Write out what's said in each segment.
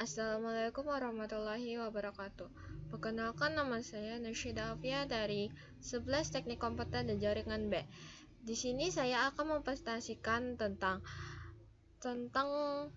Assalamualaikum warahmatullahi wabarakatuh. Perkenalkan, nama saya Nursyida Afia dari 11 Teknik Komputer dan Jaringan B. Di sini saya akan mempresentasikan tentang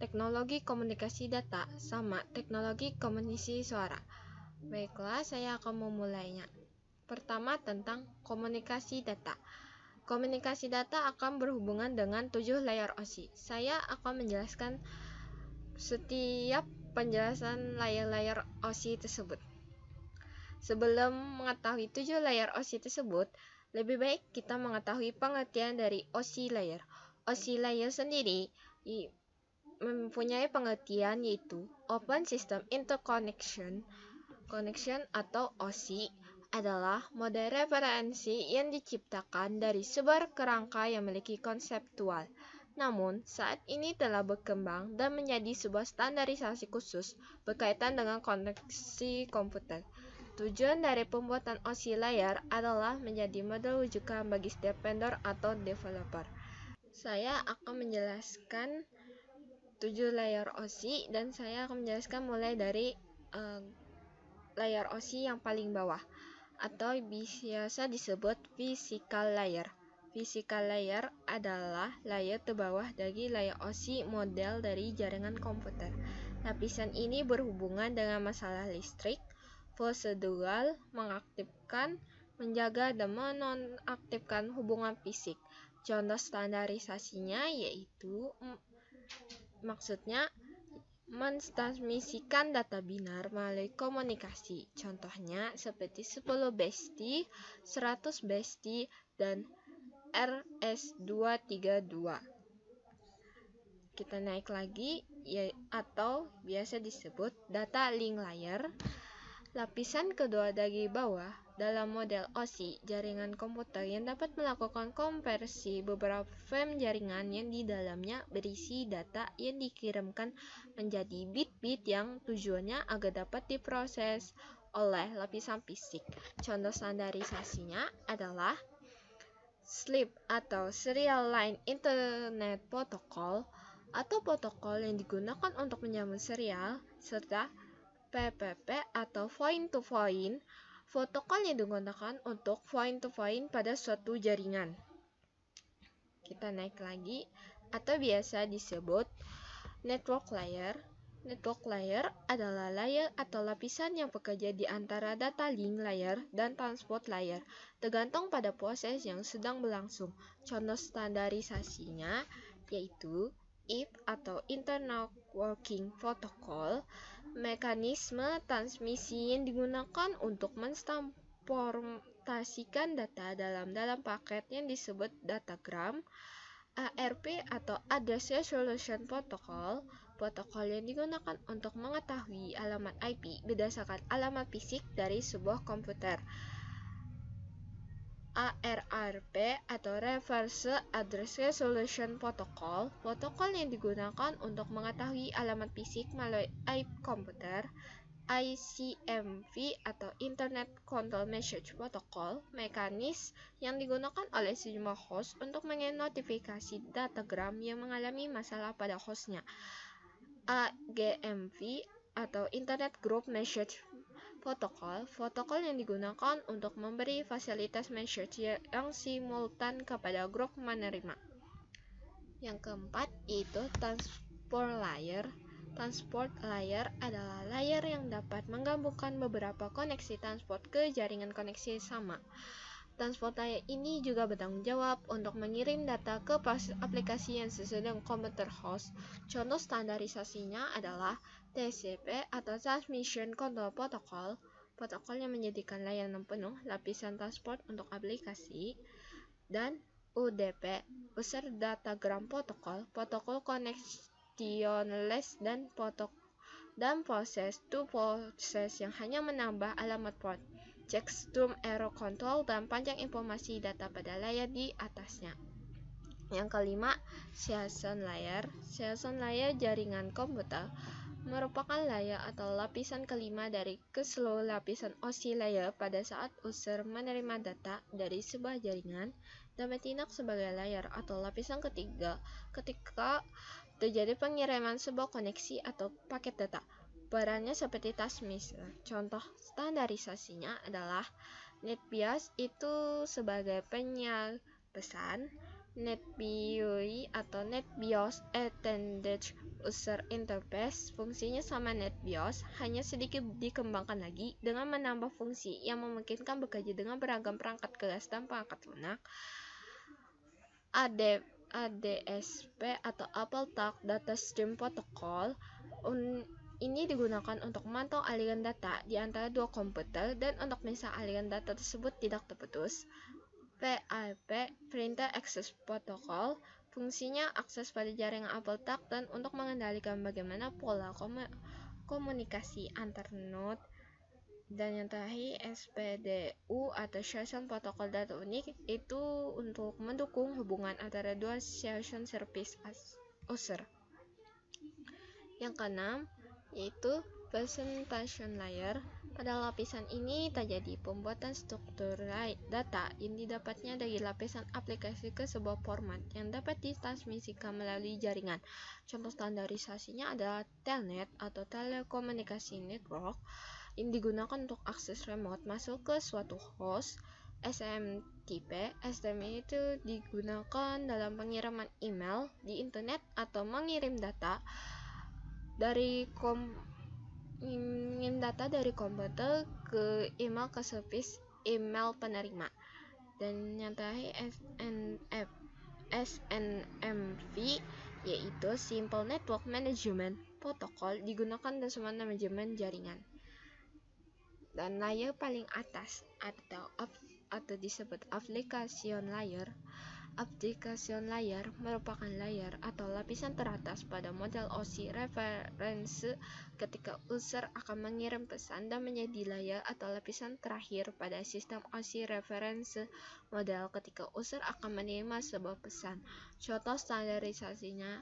teknologi komunikasi data sama teknologi komunikasi suara. Baiklah, saya akan memulainya. Pertama, tentang komunikasi data. Komunikasi data akan berhubungan dengan 7 layer OSI. Saya akan menjelaskan setiap penjelasan layer-layer OSI tersebut. Sebelum mengetahui 7 layer OSI tersebut, lebih baik kita mengetahui pengertian dari OSI layer. OSI layer sendiri mempunyai pengertian yaitu Open System Interconnection. Connection atau OSI adalah model referensi yang diciptakan dari sebuah kerangka yang memiliki konseptual. Namun, saat ini telah berkembang dan menjadi sebuah standarisasi khusus berkaitan dengan koneksi komputer. Tujuan dari pembuatan OSI layer adalah menjadi model rujukan bagi setiap vendor atau developer. Saya akan menjelaskan 7 layer OSI dan saya akan menjelaskan mulai dari layer OSI yang paling bawah atau biasa disebut physical layer. Physical layer adalah layer terbawah dari layer OSI model dari jaringan komputer. Lapisan ini berhubungan dengan masalah listrik, prosedural, mengaktifkan, menjaga, dan menonaktifkan hubungan fisik. Contoh standarisasinya yaitu maksudnya mentransmisikan data binar melalui komunikasi. Contohnya seperti 10 BSD, 100 BSD, dan RS232. Kita naik lagi atau biasa disebut data link layer. Lapisan kedua dari bawah dalam model OSI jaringan komputer yang dapat melakukan konversi beberapa frame jaringan yang di dalamnya berisi data yang dikirimkan menjadi bit-bit yang tujuannya agar dapat diproses oleh lapisan fisik. Contoh standarisasinya adalah SLIP atau Serial Line Internet Protocol atau protokol yang digunakan untuk menyambung serial, serta PPP atau point-to-point, protokol yang digunakan untuk point-to-point pada suatu jaringan. Kita naik lagi atau biasa disebut network layer. Network layer adalah layer atau lapisan yang bekerja di antara data link layer dan transport layer, tergantung pada proses yang sedang berlangsung. Contoh standarisasinya yaitu IP atau Internet Working Protocol, mekanisme transmisi yang digunakan untuk mentransformasikan data dalam paket yang disebut datagram. ARP atau Address Resolution Protocol, protokol yang digunakan untuk mengetahui alamat IP berdasarkan alamat fisik dari sebuah komputer. ARRP atau Reverse Address Resolution Protocol, protokol yang digunakan untuk mengetahui alamat fisik melalui IP komputer. ICMP atau Internet Control Message Protocol, mekanis yang digunakan oleh sejumlah host untuk mengirim notifikasi datagram yang mengalami masalah pada hostnya. AGMP atau Internet Group Message Protocol, protokol yang digunakan untuk memberi fasilitas message yang simultan kepada grup penerima. Yang keempat yaitu transport layer. Transport layer adalah layer yang dapat menggabungkan beberapa koneksi transport ke jaringan koneksi sama. Transport layer ini juga bertanggung jawab untuk mengirim data ke aplikasi yang sesuai dengan komputer host. Contoh standarisasinya adalah TCP atau Transmission Control Protocol, protokol yang menjadikan layanan penuh lapisan transport untuk aplikasi, dan UDP, User Datagram Protocol, protokol connectionless dan proses to process yang hanya menambah alamat port, checksum error control, dan panjang informasi data pada layar di atasnya. Yang kelima, Liaison layer. Liaison layer jaringan komputer merupakan layer atau lapisan kelima dari keseluruhan lapisan OSI layer pada saat user menerima data dari sebuah jaringan dan bertindak sebagai layer atau lapisan ketiga ketika terjadi pengiriman sebuah koneksi atau paket data. perannya seperti transmitter. Contoh standarisasinya adalah NetBIOS itu sebagai penyiar pesan, NetBIOS atau NetBIOS Extended User Interface fungsinya sama NetBIOS, hanya sedikit dikembangkan lagi dengan menambah fungsi yang memungkinkan bekerja dengan beragam perangkat kelas dan perangkat lunak. ADSP atau AppleTalk Data Stream Protocol ini digunakan untuk memantau aliran data di antara dua komputer dan untuk memisah aliran data tersebut tidak terputus. PAP Printer Access Protocol fungsinya akses pada jaringan AppleTalk dan untuk mengendalikan bagaimana pola komunikasi antar node. Dan yang terakhir SPDU atau Session Protocol Data Unik itu untuk mendukung hubungan antara dua session service user. Yang keenam yaitu presentation layer. Pada lapisan ini terjadi pembuatan struktur data yang didapatnya dari lapisan aplikasi ke sebuah format yang dapat ditransmisikan melalui jaringan. Contoh standarisasinya adalah Telnet atau telekomunikasi network yang digunakan untuk akses remote masuk ke suatu host. SMTP itu digunakan dalam pengiriman email di internet atau mengirim data dari komputer ke email ke service email penerima. Dan yang terakhir SNMP yaitu Simple Network Management Protocol digunakan dalam semua manajemen jaringan. Dan layer paling atas atau disebut application layer. Application layer merupakan layer atau lapisan teratas pada model OSI referensi ketika user akan mengirim pesan dan menjadi layer atau lapisan terakhir pada sistem OSI referensi model ketika user akan menerima sebuah pesan. Contoh standarisasinya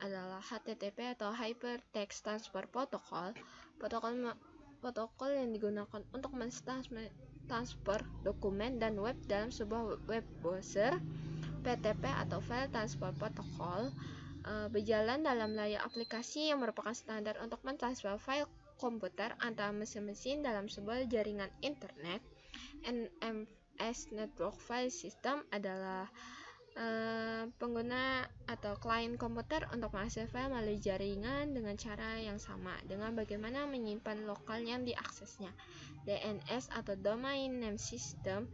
adalah HTTP atau Hypertext Transfer Protocol. Protokol yang digunakan untuk mentransfer dokumen dan web dalam sebuah web browser. PTP atau File Transfer Protocol berjalan dalam layar aplikasi yang merupakan standar untuk mentransfer file komputer antara mesin-mesin dalam sebuah jaringan internet. NMS Network File System adalah pengguna atau klien komputer untuk mengakses file melalui jaringan dengan cara yang sama dengan bagaimana menyimpan lokal yang diaksesnya. DNS atau Domain Name System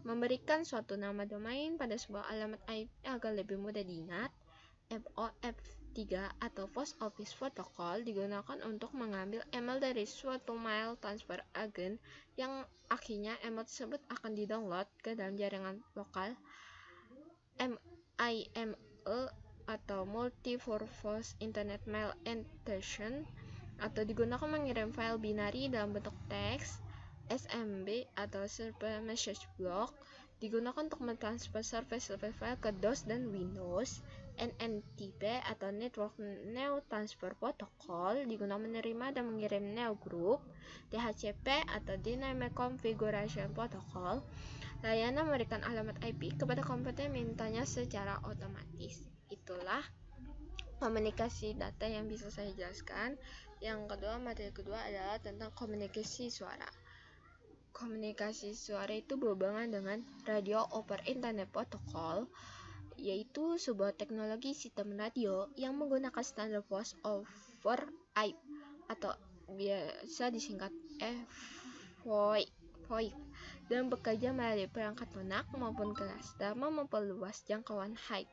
memberikan suatu nama domain pada sebuah alamat IP agar lebih mudah diingat. FOF3 atau Post Office Protocol digunakan untuk mengambil email dari suatu mail transfer agent yang akhirnya email tersebut akan didownload ke dalam jaringan lokal. MIME atau Multi-Purpose Internet Mail Insertion atau digunakan mengirim file binari dalam bentuk teks. SMB atau Server Message Block digunakan untuk mentransfer server file ke DOS dan Windows. NNTP atau Network Name Transfer Protocol digunakan menerima dan mengirim name group. DHCP atau Dynamic Configuration Protocol layanan memberikan alamat IP kepada komputer mintanya secara otomatis. Itulah komunikasi data yang bisa saya jelaskan. Yang kedua, materi kedua adalah tentang komunikasi suara. Komunikasi suara itu berhubungan dengan Radio over Internet Protocol, yaitu sebuah teknologi sistem radio yang menggunakan standar Voice over IP atau biasa disingkat VoIP dan bekerja melalui perangkat lunak maupun keras dalam memperluas jangkauan high.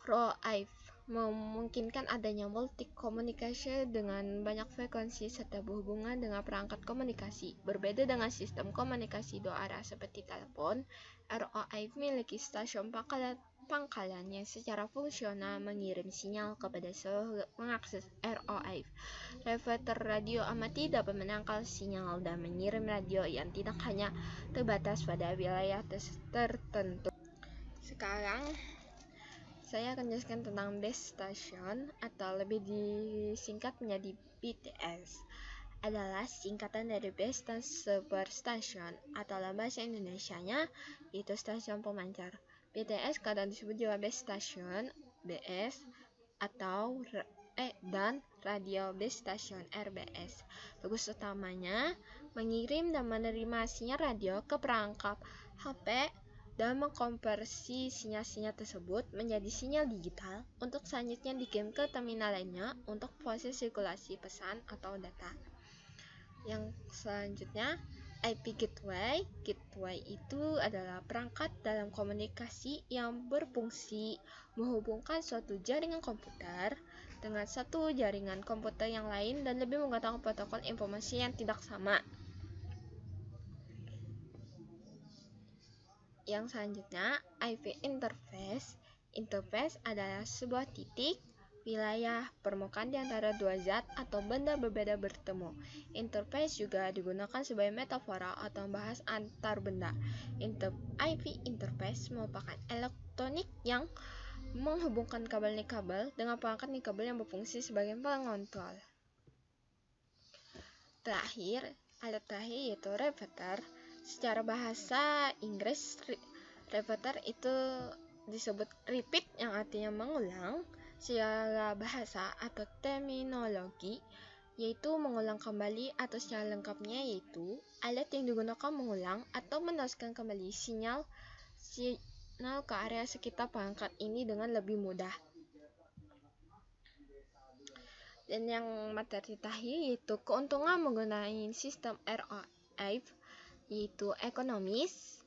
RoIP memungkinkan adanya multi komunikasi dengan banyak frekuensi serta berhubungan dengan perangkat komunikasi. Berbeda dengan sistem komunikasi dua arah seperti telepon, RoIP memiliki stasiun pangkalannya secara fungsional mengirim sinyal kepada seluruh mengakses RoIP. Repeater radio amati dapat menangkal sinyal dan mengirim radio yang tidak hanya terbatas pada wilayah tertentu. Sekarang saya akan jelaskan tentang base station atau lebih disingkat menjadi BTS. Adalah singkatan dari Base Transceiver Station atau dalam bahasa Indonesianya itu stasiun pemancar. BTS kadang disebut juga base station, BS atau dan radio base station RBS. Tugas utamanya mengirim dan menerima sinyal radio ke perangkat HP dan mengkonversi sinyal-sinyal tersebut menjadi sinyal digital untuk selanjutnya dikirim ke terminal lainnya untuk proses sirkulasi pesan atau data. Yang selanjutnya, IP Gateway. Gateway itu adalah perangkat dalam komunikasi yang berfungsi menghubungkan suatu jaringan komputer dengan satu jaringan komputer yang lain dan lebih menggunakan protokol informasi yang tidak sama. Yang selanjutnya, IP Interface. Interface adalah sebuah titik wilayah permukaan di antara dua zat atau benda berbeda bertemu. Interface juga digunakan sebagai metafora atau membahas antar benda. IP interface merupakan elektronik yang menghubungkan kabel nirkabel dengan perangkat nirkabel yang berfungsi sebagai pengontrol. Alat terakhir yaitu repeater. Secara bahasa Inggris, repeater itu disebut repeat yang artinya mengulang. Secara bahasa atau terminologi yaitu mengulang kembali atau secara lengkapnya yaitu alat yang digunakan mengulang atau meneruskan kembali sinyal ke area sekitar perangkat ini dengan lebih mudah. Dan yang materi terakhir yaitu keuntungan menggunakan sistem ROF yaitu ekonomis.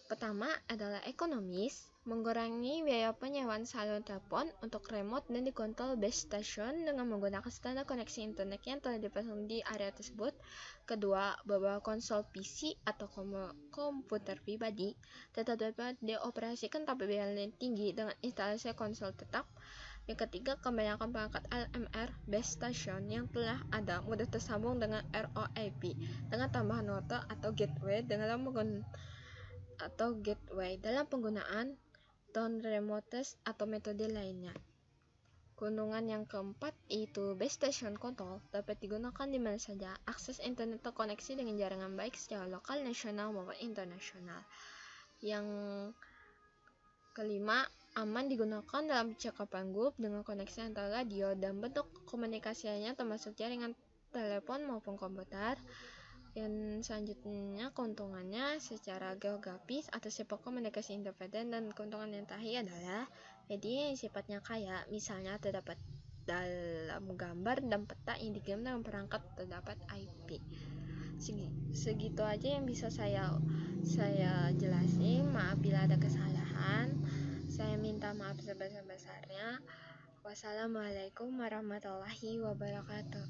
Pertama adalah ekonomis, mengurangi biaya penyewaan salur telepon untuk remote dan dikontrol base station dengan menggunakan standar koneksi internet yang telah dipasang di area tersebut. Kedua, beberapa konsol PC atau komputer pribadi tetap dapat dioperasikan tanpa biaya yang tinggi dengan instalasi konsol tetap. Yang ketiga, kebanyakan perangkat LMR base station yang telah ada mudah tersambung dengan ROIP dengan tambahan router atau gateway dalam penggunaan non-remote atau metode lainnya. Keuntungan yang keempat yaitu base station control dapat digunakan di mana saja. Akses internet terkoneksi dengan jaringan baik secara lokal, nasional maupun internasional. Yang kelima, aman digunakan dalam percakapan grup dengan koneksi antara radio dan bentuk komunikasi lainnya termasuk jaringan telepon maupun komputer. Yang selanjutnya keuntungannya secara geografis atau sifat komunikasi independen, dan keuntungan yang terakhir adalah media yang sifatnya kaya, misalnya terdapat dalam gambar dan peta yang dikirim dengan perangkat terdapat IP. Segitu aja yang bisa saya jelasin. Maaf bila ada kesalahan. Saya minta maaf sebesar-besarnya. Wassalamualaikum warahmatullahi wabarakatuh.